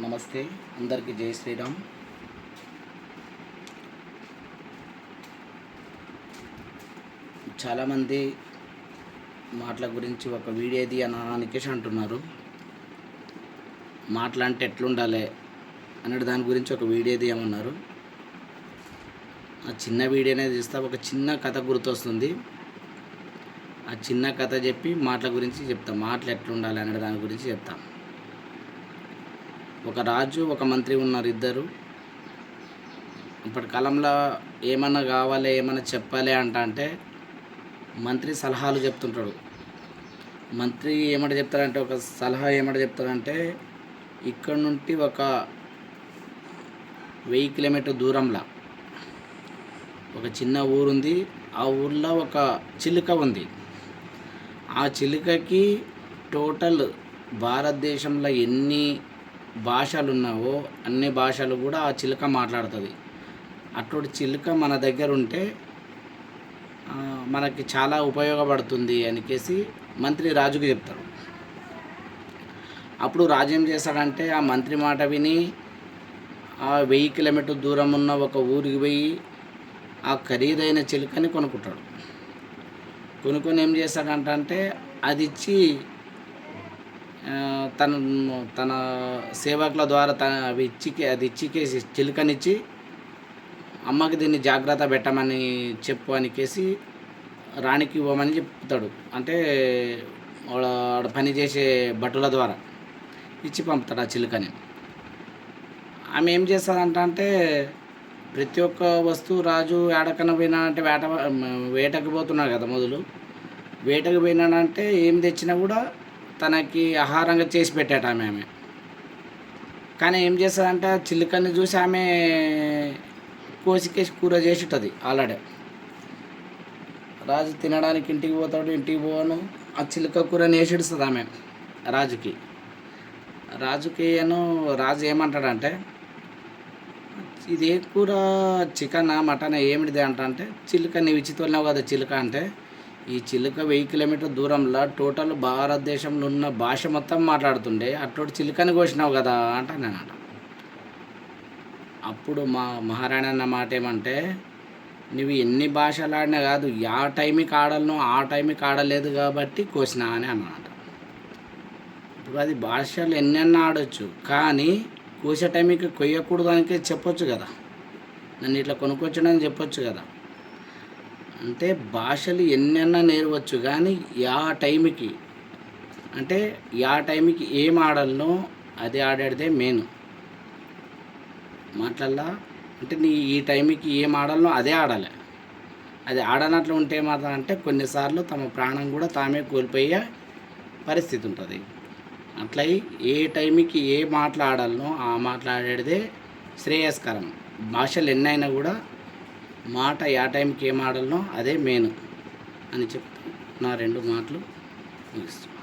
నమస్తే అందరికీ జై శ్రీరామ్. చాలామంది మాటల గురించి ఒక వీడియోది అనేసి అంటున్నారు. మాటలంటే ఎట్లుండాలి అన్నట్టు దాని గురించి ఒక వీడియో తీయమన్నారు. ఆ చిన్న వీడియోనే తీస్తా. ఒక చిన్న కథ గుర్తొస్తుంది. ఆ చిన్న కథ చెప్పి మాటల గురించి చెప్తాం. మాటలు ఎట్లుండాలి అనే దాని గురించి చెప్తాం. ఒక రాజు ఒక మంత్రి ఉన్నారు, ఇద్దరు. ఇప్పటి కాలంలో ఏమన్నా కావాలి, ఏమన్నా చెప్పాలి అంటే మంత్రి సలహాలు చెప్తుంటాడు. మంత్రి ఏమంట చెప్తారంటే, ఒక సలహా ఏమంట చెప్తారంటే, ఇక్కడ నుండి ఒక 1000 కిలోమీటర్ దూరంలో ఒక చిన్న ఊరుంది. ఆ ఊర్లో ఒక చిలుక ఉంది. ఆ చిలుకకి టోటల్ భారతదేశంలో ఎన్ని భాషలు ఉన్నావో అన్ని భాషలు కూడా ఆ చిలుక మాట్లాడుతుంది. అటువంటి చిలుక మన దగ్గర ఉంటే మనకి చాలా ఉపయోగపడుతుంది అనికేసి మంత్రి రాజుకి చెప్తారు. అప్పుడు రాజు ఏం చేస్తాడంటే, ఆ మంత్రి మాట విని ఆ 1000 కిలోమీటర్ దూరం ఉన్న ఒక ఊరికి పోయి ఆ ఖరీదైన చిలుకని కొనుక్కుంటాడు. కొనుక్కొని ఏం చేస్తాడంటే, అది ఇచ్చి తన సేవకుల ద్వారా అది ఇచ్చికేసి చిలుకనిచ్చి, అమ్మకి దీన్ని జాగ్రత్త పెట్టమని చెప్పు అనికేసి రాణికి ఇవ్వమని చెప్తాడు. అంటే వాడు పనిచేసే భటుల ద్వారా ఇచ్చి పంపుతాడు ఆ చిలుకని. ఆమె ఏం చేస్తుందంటే, ప్రతి ఒక్క వస్తువు రాజు ఏడకన్నా పోయినాడంటే వేటకు పోతున్నాడు కదా, మొదలు వేటకు పోయినాడంటే ఏం తెచ్చినా కూడా తనకి ఆహారంగా చేసి పెట్టాట ఆమె. కానీ ఏం చేస్తుందంటే, ఆ చిలుకని చూసి ఆమె కోసికేసి కూర చేసి ఉంటుంది ఆల్రెడీ. రాజు తినడానికి ఇంటికి పోతాడు. ఇంటికి పోను ఆ చిలుక కూరని వేసిడుస్తుంది ఆమె రాజుకి. రాజు ఏమంటాడంటే, ఇది ఏ కూర, చికెనా మటనా ఏమిటిది అంటే, చిలుక నీవు ఇచ్చి తోలినావు కదా చిలుక అంటే, ఈ చిలుక 1000 కిలోమీటర్ దూరంలో టోటల్ భారతదేశంలో ఉన్న భాష మొత్తం మాట్లాడుతుండే, అటువంటి చిలుకని కోసినావు కదా అంటానమాట. అప్పుడు మహారాణి అన్న మాట ఏమంటే, నువ్వు ఎన్ని భాషలు ఆడినా కాదు, ఆ టైంకి ఆడాలను ఆ టైంకి ఆడలేదు కాబట్టి కోసినా అని అన్నమాట. ఇప్పుడు అది భాషలు ఎన్నెన్నా ఆడవచ్చు, కానీ కోసే టైంకి కొయ్యకూడదు అని చెప్పొచ్చు కదా, నన్ను ఇట్లా కొనుక్కొచ్చాడని చెప్పొచ్చు కదా. అంటే భాషలు ఎన్నెన్నా నేర్వచ్చు, కానీ యా టైంకి ఏం ఆడాలనో అది ఆడాడితే మెయిన్ మాటలల్లా. అంటే ఈ టైంకి ఏం ఆడాలనో అదే ఆడాలి. అది ఆడనట్లు ఉంటే మాత్రం అంటే కొన్నిసార్లు తమ ప్రాణం కూడా తామే కోల్పోయే పరిస్థితి ఉంటుంది. అట్లా ఏ టైంకి ఏ మాట్లాడాలనో ఆ మాట్లాడేదే శ్రేయస్కరం. భాషలు ఎన్నైనా కూడా మాట ఏ టైంకి ఏం ఆడాలనో అదే మెయిన్ అని చెప్తూ నా 2 మాటలు ముగిస్తాను.